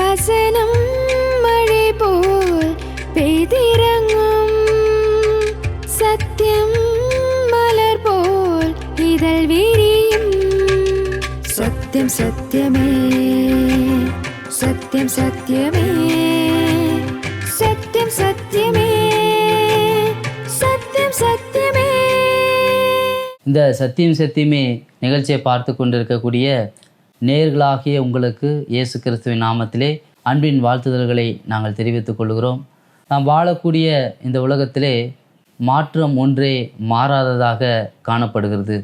வசனம் மழை போல் பெய்திறங்கும், சத்தியம் மலர் போல் இதழ் விரியும். சத்தியம் சத்தியமே, சத்தியம் சத்தியமே, சத்தியம் சத்தியமே, சத்தியம் சத்தியமே. இந்த சத்தியம் சத்தியமே நிகழ்ச்சியை பார்த்து கொண்டிருக்கக்கூடிய நேயர்களாகிய உங்களுக்கு இயேசு கிறிஸ்துவின் நாமத்திலே அன்பின் வாழ்த்துதல்களை நாங்கள் தெரிவித்துக் கொள்கிறோம். நாம் வாழக்கூடிய இந்த உலகத்திலே மாற்றம் ஒன்றே மாறாததாக காணப்படுகிறது.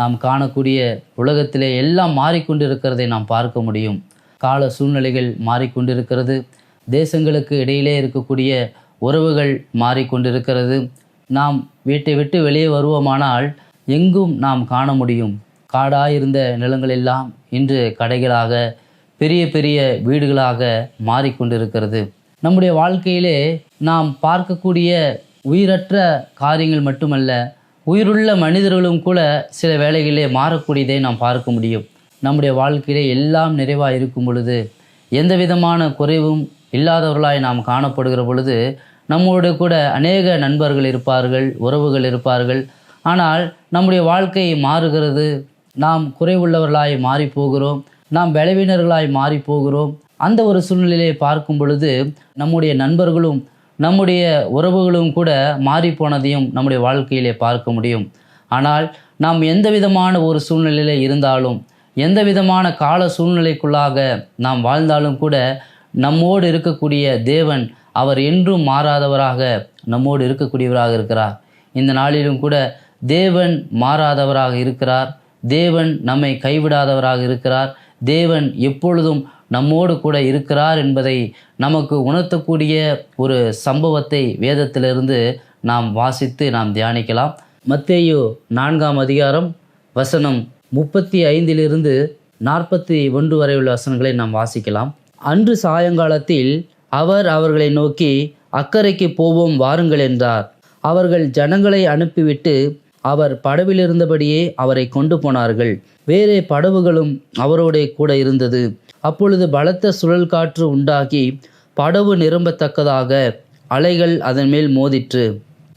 நாம் காணக்கூடிய உலகத்திலே எல்லாம் மாறிக்கொண்டிருக்கிறதை நாம் பார்க்க முடியும். கால சூழ்நிலைகள் மாறிக்கொண்டிருக்கிறது. தேசங்களுக்கு இடையிலே இருக்கக்கூடிய உறவுகள் மாறிக்கொண்டிருக்கிறது. நாம் வீட்டை விட்டு வெளியே வருவோமானால் எங்கும் நாம் காண முடியும். காடாயிருந்த நிலங்களெல்லாம் இன்று கடைகளாக, பெரிய பெரிய வீடுகளாக மாறிக்கொண்டிருக்கிறது. நம்முடைய வாழ்க்கையிலே நாம் பார்க்கக்கூடிய உயிரற்ற காரியங்கள் மட்டுமல்ல, உயிருள்ள மனிதர்களும் கூட சில வேளைகளிலே மாறக்கூடியதை நாம் பார்க்க முடியும். நம்முடைய வாழ்க்கையிலே எல்லாம் நிறைவாக இருக்கும் பொழுது, எந்த விதமான குறைவும் இல்லாதவர்களாய் நாம் காணப்படுகிற பொழுது, நம்மோடு கூட அநேக நண்பர்கள் இருப்பார்கள், உறவுகள் இருப்பார்கள். ஆனால் நம்முடைய வாழ்க்கை மாறுகிறது. நாம் குறைவுள்ளவர்களாய் மாறி போகிறோம், நாம் பலவீனர்களாய் மாறி போகிறோம். அந்த ஒரு சூழ்நிலையை பார்க்கும் பொழுது நம்முடைய நண்பர்களும் நம்முடைய உறவுகளும் கூட மாறி போனதையும் நம்முடைய வாழ்க்கையிலே பார்க்க முடியும். ஆனால் நாம் எந்த விதமான ஒரு சூழ்நிலையில் இருந்தாலும், எந்த விதமான கால சூழ்நிலைக்குள்ளாக நாம் வாழ்ந்தாலும் கூட நம்மோடு இருக்கக்கூடிய தேவன் அவர் என்றும் மாறாதவராக நம்மோடு இருக்கக்கூடியவராக இருக்கிறார். இந்த நாளிலும் கூட தேவன் மாறாதவராக இருக்கிறார். தேவன் நம்மை கைவிடாதவராக இருக்கிறார். தேவன் எப்பொழுதும் நம்மோடு கூட இருக்கிறார் என்பதை நமக்கு உணர்த்தக்கூடிய ஒரு சம்பவத்தை வேதத்திலிருந்து நாம் வாசித்து நாம் தியானிக்கலாம். மத்தேயு 4ஆம் அதிகாரம் வசனம் 35 41 வரை உள்ள வசனங்களை நாம் வாசிக்கலாம். அன்று சாயங்காலத்தில் அவர் அவர்களை நோக்கி, அக்கரைக்கு போவோம் வாருங்கள் என்றார். அவர்கள் ஜனங்களை அனுப்பிவிட்டு அவர் படவிலிருந்தபடியே அவரை கொண்டு போனார்கள். வேறே படவுகளும் அவரோட கூட இருந்தது. அப்பொழுது பலத்த சுழல் காற்று உண்டாகி படவு நிரம்பத்தக்கதாக அலைகள் அதன் மேல் மோதிற்று.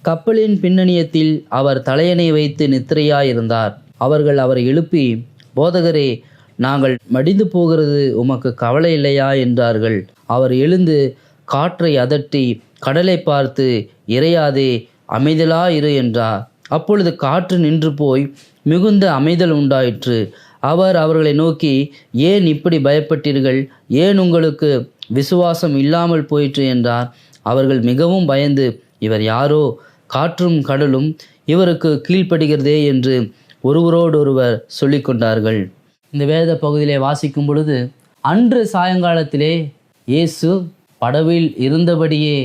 கப்பலின் பின்னணியத்தில் அவர் தலையணை வைத்து நித்திரையாயிருந்தார். அவர்கள் அவரை எழுப்பி, போதகரே, நாங்கள் மடிந்து போகிறது உமக்கு கவலை இல்லையா என்றார்கள். அவர் எழுந்து காற்றை அதட்டி கடலை பார்த்து, இறையாதே, அமைதலாயிரு என்றார். அப்பொழுது காற்று நின்று போய் மிகுந்த அமைதல் உண்டாயிற்று. அவர் அவர்களை நோக்கி, ஏன் இப்படி பயப்பட்டீர்கள்? ஏன் உங்களுக்கு விசுவாசம் இல்லாமல் போயிற்று என்றார். அவர்கள் மிகவும் பயந்து, இவர் யாரோ, காற்றும் கடலும் இவருக்கு கீழ்ப்படுகிறதே என்று ஒருவரோடொருவர் சொல்லிக்கொண்டார்கள். இந்த வேத பகுதியிலே வாசிக்கும் பொழுது, அன்று சாயங்காலத்திலே இயேசு படவில் இருந்தபடியே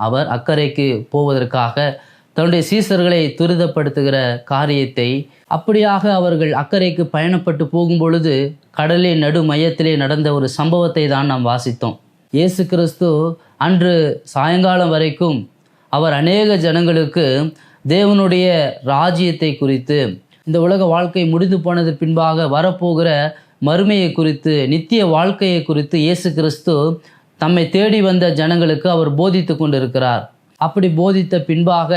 அவர் அக்கறைக்கு போவதற்காக தன்னுடைய சீசர்களை துரிதப்படுத்துகிற காரியத்தை, அப்படியாக அவர்கள் அக்கறைக்கு பயணப்பட்டு போகும் பொழுது கடலின் நடு மையத்திலே நடந்த ஒரு சம்பவத்தை தான் நாம் வாசித்தோம். இயேசு கிறிஸ்து அன்று சாயங்காலம் வரைக்கும் அவர் அநேக ஜனங்களுக்கு தேவனுடைய ராஜ்யத்தை குறித்து, இந்த உலக வாழ்க்கை முடிந்து போனது பின்பாக வரப்போகிற மறுமையை குறித்து, நித்திய வாழ்க்கையை குறித்து இயேசு கிறிஸ்து தம்மை தேடி வந்த ஜனங்களுக்கு அவர் போதித்து கொண்டிருக்கிறார். அப்படி போதித்த பின்பாக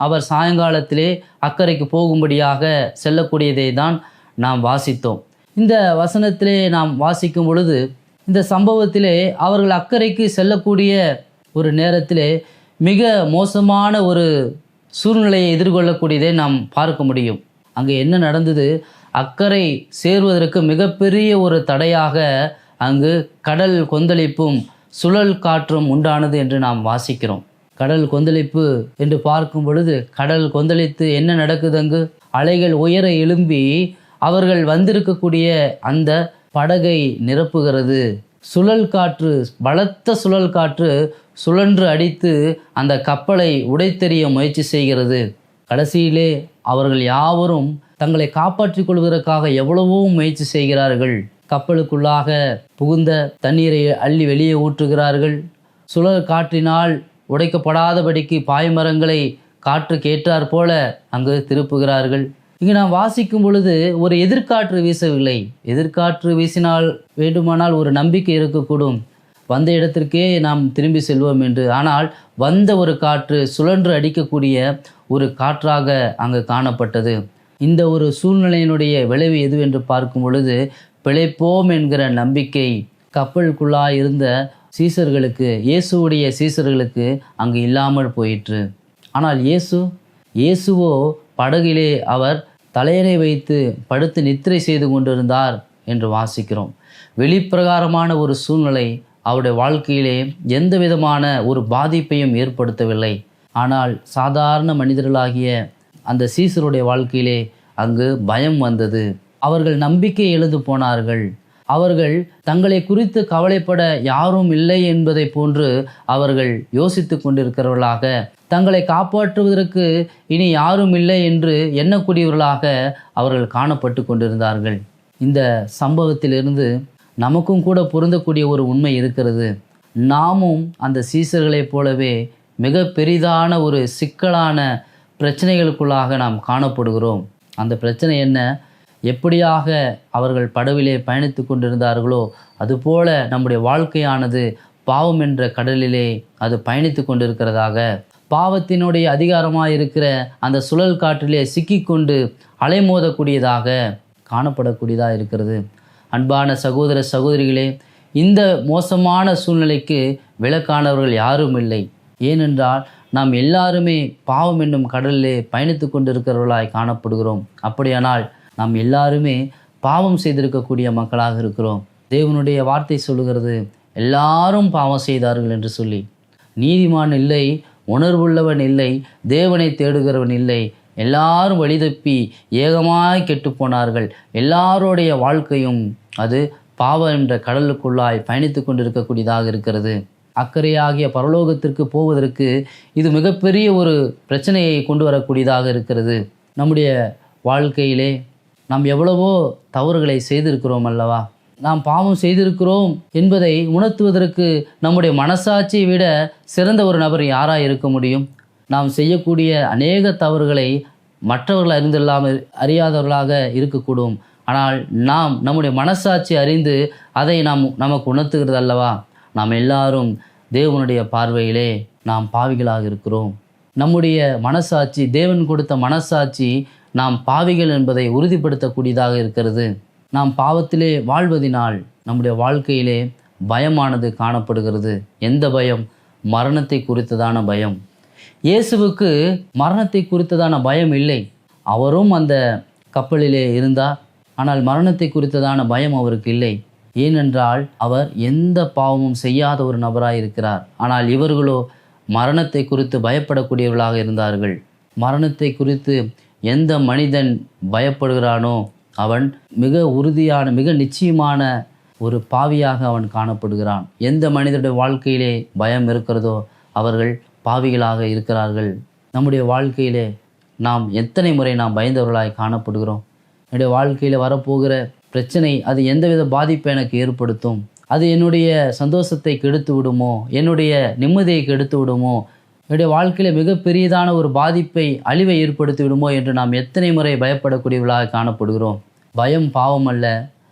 அவர் சாயங்காலத்திலே அக்கறைக்கு போகும்படியாக செல்லக்கூடியதை தான் நாம் வாசித்தோம். இந்த வசனத்திலே நாம் வாசிக்கும் பொழுது, இந்த சம்பவத்திலே அவர்கள் அக்கறைக்கு செல்லக்கூடிய ஒரு நேரத்திலே மிக மோசமான ஒரு சூழ்நிலையை எதிர்கொள்ளக்கூடியதை நாம் பார்க்க முடியும். அங்கே என்ன நடந்தது? அக்கறை சேர்வதற்கு மிகப்பெரிய ஒரு தடையாக அங்கு கடல் கொந்தளிப்பும் சுழல் காற்றும் உண்டானது என்று நாம் வாசிக்கிறோம். கடல் கொந்தளிப்பு என்று பார்க்கும் பொழுது, கடல் கொந்தளித்து என்ன நடக்குது? அங்கு அலைகள் உயர எழும்பி அவர்கள் வந்திருக்கக்கூடிய அந்த படகை நிரப்புகிறது. சுழல் காற்று, பலத்த சுழல் காற்று சுழன்று அடித்து அந்த கப்பலை உடைத்தெறிய முயற்சி செய்கிறது. கடைசியிலே அவர்கள் யாவரும் தங்களை காப்பாற்றிக் கொள்வதற்காக எவ்வளவோ முயற்சி செய்கிறார்கள். கப்பலுக்குள்ளாக புகுந்த தண்ணீரை அள்ளி வெளியே ஊற்றுகிறார்கள். சுழல் காற்றினால் உடைக்கப்படாதபடிக்கு பாய்மரங்களை காற்றுக்கு ஏற்றாற் போல அங்கு திருப்புகிறார்கள். இங்கு நாம் வாசிக்கும் பொழுது ஒரு எதிர்காற்று வீசவில்லை. எதிர்காற்று வீசினால் வேண்டுமானால் ஒரு நம்பிக்கை இருக்கக்கூடும். வந்த இடத்திற்கே நாம் திரும்பி செல்வோம் என்று. ஆனால் வந்த ஒரு காற்று சுழன்று அடிக்கக்கூடிய ஒரு காற்றாக அங்கு காணப்பட்டது. இந்த ஒரு சூழ்நிலையினுடைய விளைவு எதுவென்று பார்க்கும் பொழுது, பிழைப்போம் என்கிற நம்பிக்கை கப்பலுக்குள்ளாய் இருந்த சீசர்களுக்கு, இயேசுவுடைய சீசர்களுக்கு அங்கு இல்லாமல் போயிற்று. ஆனால் இயேசுவோ படகிலே அவர் தலையணை வைத்து படுத்து நித்திரை செய்து கொண்டிருந்தார் என்று வாசிக்கிறோம். வெளிப்பிரகாரமான ஒரு சூழ்நிலை அவருடைய வாழ்க்கையிலே எந்த விதமான ஒரு பாதிப்பையும் ஏற்படுத்தவில்லை. ஆனால் சாதாரண மனிதர்களாகிய அந்த சீசருடைய வாழ்க்கையிலே அங்கு பயம் வந்தது. அவர்கள் நம்பிக்கை இழந்து போனார்கள். அவர்கள் தங்களை குறித்து கவலைப்பட யாரும் இல்லை என்பதை போன்று அவர்கள் யோசித்து கொண்டிருக்கிறவர்களாக, தங்களை காப்பாற்றுவதற்கு இனி யாரும் இல்லை என்று எண்ணக்கூடியவர்களாக அவர்கள் காணப்பட்டு கொண்டிருந்தார்கள். இந்த சம்பவத்திலிருந்து நமக்கும் கூட பொருந்தக்கூடிய ஒரு உண்மை இருக்கிறது. நாமும் அந்த சீசர்களைப் போலவே மிக பெரிதான ஒரு சிக்கலான பிரச்சனைகளுக்குள்ளாக நாம் காணப்படுகிறோம். அந்த பிரச்சனை என்ன? எப்படியாக அவர்கள் படவிலே பயணித்து கொண்டிருந்தார்களோ அதுபோல நம்முடைய வாழ்க்கையானது பாவம் என்ற கடலிலே அது பயணித்து கொண்டிருக்கிறதாக, பாவத்தினுடைய அதிகாரமாக இருக்கிற அந்த சுழல் காற்றிலே சிக்கிக்கொண்டு அலைமோதக்கூடியதாக காணப்படக்கூடியதாக இருக்கிறது. அன்பான சகோதர சகோதரிகளே, இந்த மோசமான சூழ்நிலைக்கு விலக்கானவர்கள் யாரும் இல்லை. ஏனென்றால் நாம் எல்லாருமே பாவம் என்னும் கடலிலே பயணித்து கொண்டிருக்கிறவர்களாய் காணப்படுகிறோம். அப்படியானால் நாம் எல்லாருமே பாவம் செய்திருக்கக்கூடிய மக்களாக இருக்கிறோம். தேவனுடைய வார்த்தை சொல்லுகிறது, எல்லாரும் பாவம் செய்தார்கள் என்று சொல்லி. நீதிமான் இல்லை, உணர்வுள்ளவன் இல்லை, தேவனை தேடுகிறவன் இல்லை, எல்லாரும் வழிதப்பி ஏகமாய் கெட்டு போனார்கள். எல்லாருடைய வாழ்க்கையும் அது பாவம் என்ற கடலுக்குள்ளாய் பயணித்து கொண்டிருக்கக்கூடியதாக இருக்கிறது. அக்கறையாகிய பரலோகத்திற்கு போவதற்கு இது மிகப்பெரிய ஒரு பிரச்சனையை கொண்டு வரக்கூடியதாக இருக்கிறது. நம்முடைய வாழ்க்கையிலே நாம் எவ்வளவோ தவறுகளை செய்திருக்கிறோம் அல்லவா? நாம் பாவம் செய்திருக்கிறோம் என்பதை உணர்த்துவதற்கு நம்முடைய மனசாட்சியை விட சிறந்த ஒரு நபர் யாராக இருக்க முடியும்? நாம் செய்யக்கூடிய அநேக தவறுகளை மற்றவர்கள் அறியாதவர்களாக இருக்கக்கூடும். ஆனால் நாம் நம்முடைய மனசாட்சி அறிந்து அதை நமக்கு உணர்த்துகிறது அல்லவா? நாம் எல்லாரும் தேவனுடைய பார்வையிலே நாம் பாவிகளாக இருக்கிறோம். நம்முடைய மனசாட்சி, தேவன் கொடுத்த மனசாட்சி நாம் பாவிகள் என்பதை உறுதிப்படுத்தக்கூடியதாக இருக்கிறது. நாம் பாவத்திலே வாழ்வதினால் நம்முடைய வாழ்க்கையிலே பயமானது காணப்படுகிறது. எந்த பயம்? மரணத்தை குறித்ததான பயம். இயேசுவுக்கு மரணத்தை குறித்ததான பயம் இல்லை. அவரும் அந்த கப்பலிலே இருந்தார். ஆனால் மரணத்தை குறித்ததான பயம் அவருக்கு இல்லை. ஏனென்றால் அவர் எந்த பாவமும் செய்யாத ஒரு நபராக இருக்கிறார். ஆனால் இவர்களோ மரணத்தை குறித்து பயப்படக்கூடியவர்களாக இருந்தார்கள். மரணத்தை குறித்து எந்த மனிதன் பயப்படுகிறானோ அவன் மிக உறுதியான, மிக நிச்சயமான ஒரு பாவியாக அவன் காணப்படுகிறான். எந்த மனிதனுடைய வாழ்க்கையிலே பயம் இருக்கிறதோ அவர்கள் பாவிகளாக இருக்கிறார்கள். நம்முடைய வாழ்க்கையிலே நாம் எத்தனை முறை நாம் பயந்தவர்களாய் காணப்படுகிறோம்? என்னுடைய வாழ்க்கையில் வரப்போகிற பிரச்சனை அது எந்தவித பாதிப்பை எனக்கு ஏற்படுத்தும்? அது என்னுடைய சந்தோஷத்தை கெடுத்து விடுமோ? என்னுடைய நிம்மதியை கெடுத்து விடுமோ? என்னுடைய வாழ்க்கையில் மிகப்பெரியதான ஒரு பாதிப்பை, அழிவை ஏற்படுத்தி விடுமோ என்று நாம் எத்தனை முறை பயப்படக்கூடியவர்களாக காணப்படுகிறோம். பயம் பாவம் அல்ல,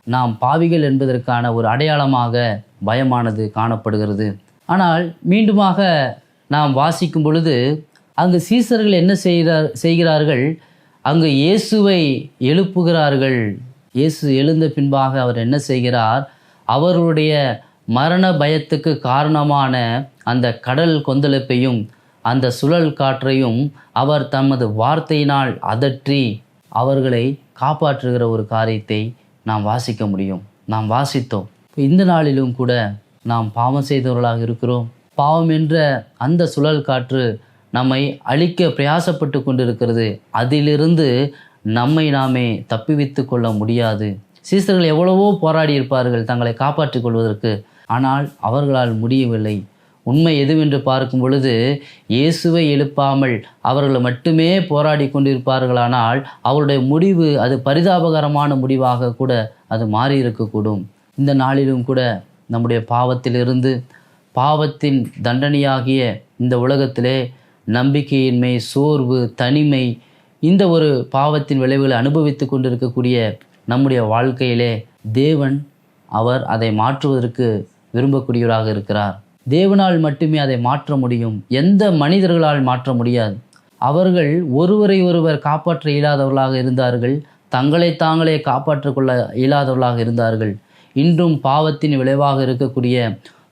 நாம் பாவிகள் என்பதற்கான ஒரு அடையாளமாக பயமானது காணப்படுகிறது. ஆனால் மீண்டுமாக நாம் வாசிக்கும் பொழுது அங்கு சீசர்கள் என்ன செய்கிறார்கள்? அங்கு இயேசுவை எழுப்புகிறார்கள். இயேசு எழுந்த பின்பாக அவர் என்ன செய்கிறார்? அவருடைய மரண பயத்துக்கு காரணமான அந்த கடல் கொந்தளிப்பையும் அந்த சுழல் காற்றையும் அவர் தமது வார்த்தையினால் அதற்றி அவர்களை காப்பாற்றுகிற ஒரு காரியத்தை நாம் வாசிக்க முடியும். நாம் வாசித்தோம். இந்த நாளிலும் கூட நாம் பாவம் செய்தவர்களாக இருக்கிறோம். பாவம் என்ற அந்த சுழல் காற்று நம்மை அழிக்க பிரயாசப்பட்டு கொண்டிருக்கிறது. அதிலிருந்து நம்மை நாமே தப்பிவித்து கொள்ள முடியாது. சீசர்கள் எவ்வளவோ போராடி இருப்பார்கள் தங்களை காப்பாற்றிக் கொள்வதற்கு. ஆனால் அவர்களால் முடியவில்லை. உண்மை எதுவென்று பார்க்கும் பொழுது இயேசுவை எழுப்பாமல் அவர்கள் மட்டுமே போராடி கொண்டிருப்பார்களானால் அவருடைய முடிவு அது பரிதாபகரமான முடிவாக கூட அது மாறி இருக்கக்கூடும். இந்த நாளிலும் கூட நம்முடைய பாவத்திலிருந்து, பாவத்தின் தண்டனையாகிய இந்த உலகத்திலே நம்பிக்கையின்மை, சோர்வு, தனிமை, இந்த ஒரு பாவத்தின் விளைவுகளை அனுபவித்து கொண்டிருக்கக்கூடிய நம்முடைய வாழ்க்கையிலே தேவன் அவர் அதை மாற்றுவதற்கு விரும்பக்கூடியவராக இருக்கிறார். தேவனால் மட்டுமே அதை மாற்ற முடியும். எந்த மனிதர்களால் மாற்ற முடியாது. அவர்கள் ஒருவரை ஒருவர் காப்பாற்ற இயலாதவர்களாக இருந்தார்கள். தங்களை தாங்களே காப்பாற்றிக் கொள்ள இயலாதவர்களாக இருந்தார்கள். இன்றும் பாவத்தின் விளைவாக இருக்கக்கூடிய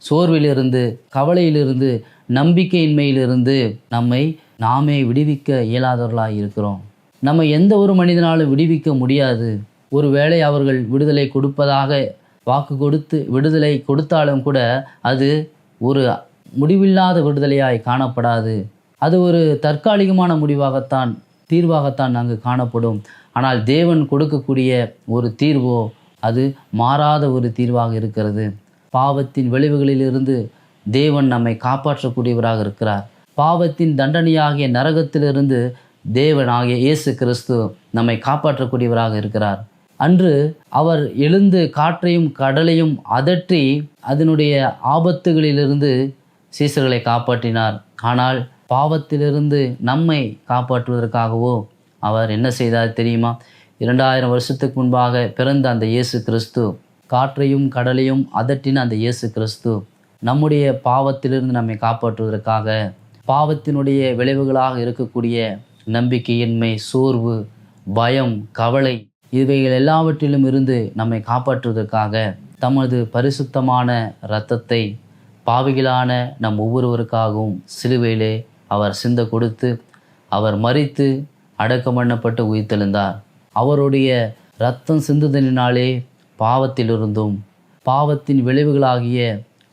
சோர்விலிருந்து, கவலையிலிருந்து, நம்பிக்கையின்மையிலிருந்து நம்மை நாமே விடுவிக்க இயலாதவர்களாக இருக்கிறோம். நம்ம எந்த ஒரு மனிதனாலும் விடுவிக்க முடியாது. ஒருவேளை அவர்கள் விடுதலை கொடுப்பதாக வாக்கு கொடுத்து விடுதலை கொடுத்தாலும் கூட அது ஒரு முடிவில்லாத விடுதலையாய் காணப்படாது. அது ஒரு தற்காலிகமான தீர்வாகத்தான் அங்கு காணப்படும். ஆனால் தேவன் கொடுக்கக்கூடிய ஒரு தீர்வோ அது மாறாத ஒரு தீர்வாக இருக்கிறது. பாவத்தின் விளைவுகளிலிருந்து தேவன் நம்மை காப்பாற்றக்கூடியவராக இருக்கிறார். பாவத்தின் தண்டனையாகிய நரகத்திலிருந்து தேவனாகிய இயேசு கிறிஸ்து நம்மை காப்பாற்றக்கூடியவராக இருக்கிறார். அன்று அவர் எழுந்து காற்றையும் கடலையும் அதற்றி அதனுடைய ஆபத்துகளிலிருந்து சீசர்களை காப்பாற்றினார். ஆனால் பாவத்திலிருந்து நம்மை காப்பாற்றுவதற்காகவோ அவர் என்ன செய்தார் தெரியுமா? 2000 வருஷத்துக்கு முன்பாக பிறந்த அந்த இயேசு கிறிஸ்து, காற்றையும் கடலையும் அதட்டின அந்த இயேசு கிறிஸ்து நம்முடைய பாவத்திலிருந்து நம்மை காப்பாற்றுவதற்காக, பாவத்தினுடைய விளைவுகளாக இருக்கக்கூடிய நம்பிக்கையின்மை, சோர்வு, பயம், கவலை இவைகள் எல்லாவற்றிலும் இருந்து நம்மை காப்பாற்றுவதற்காக தமது பரிசுத்தமான இரத்தத்தை பாவிகளான நம் ஒவ்வொருவருக்காகவும் சிலுவையிலே அவர் சிந்த கொடுத்து, அவர் மரித்து அடக்கம் பண்ணப்பட்டு உயிர்த்தெழுந்தார். அவருடைய இரத்தம் சிந்துதலினாலே பாவத்திலிருந்தும் பாவத்தின் விளைவுகளாகிய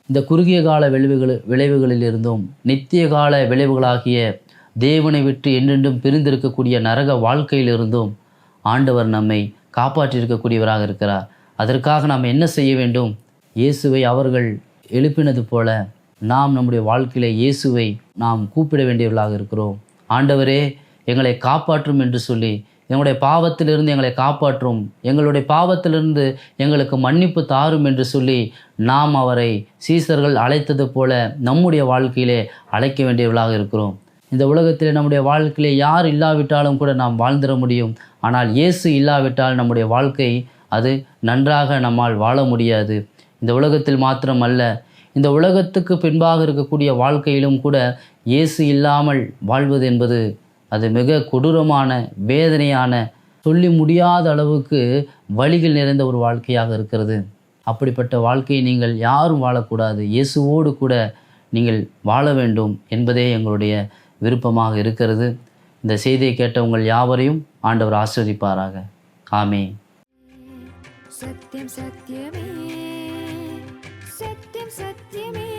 இந்த குறுகிய கால விளைவுகளிலிருந்தும் நித்திய கால விளைவுகளாகிய தேவனை விட்டு என்றென்றும் பிரிந்திருக்கக்கூடிய நரக வாழ்க்கையிலிருந்தும் ஆண்டவர் நம்மை காப்பாற்றியிருக்கக்கூடியவராக இருக்கிறார். அதற்காக நாம் என்ன செய்ய வேண்டும்? இயேசுவை அவர்கள் எழுப்பினது போல நாம் நம்முடைய வாழ்க்கையில இயேசுவை நாம் கூப்பிட வேண்டியவர்களாக இருக்கிறோம். ஆண்டவரே, எங்களை காப்பாற்றும் என்று சொல்லி, எங்களுடைய பாவத்திலிருந்து எங்களை காப்பாற்றும், எங்களுடைய பாவத்திலிருந்து எங்களுக்கு மன்னிப்பு தாரும் என்று சொல்லி நாம் அவரை சீசர்கள் அழைத்தது போல நம்முடைய வாழ்க்கையிலே அழைக்க வேண்டியவர்களாக இருக்கிறோம். இந்த உலகத்தில் நம்முடைய வாழ்க்கையிலே யார் இல்லாவிட்டாலும் கூட நாம் வாழ்ந்திட முடியும். ஆனால் இயேசு இல்லாவிட்டால் நம்முடைய வாழ்க்கை அது நன்றாக நம்மால் வாழ முடியாது. இந்த உலகத்தில் மாத்திரமல்ல, இந்த உலகத்துக்கு பின்பாக இருக்கக்கூடிய வாழ்க்கையிலும் கூட இயேசு இல்லாமல் வாழ்வது என்பது அது மிக கொடூரமான, வேதனையான, சொல்லி முடியாத அளவுக்கு வலிகள் நிறைந்த ஒரு வாழ்க்கையாக இருக்கிறது. அப்படிப்பட்ட வாழ்க்கையை நீங்கள் யாரும் வாழக்கூடாது. இயேசுவோடு கூட நீங்கள் வாழ வேண்டும் என்பதே எங்களுடைய விருப்பமாக இருக்கிறது. இந்த செய்தியை கேட்டவங்கள் யாவரையும் ஆண்டவர் ஆசீர்வதிப்பாராக. ஆமென். சத்யம் சத்யமே, சத்யம் சத்யமே.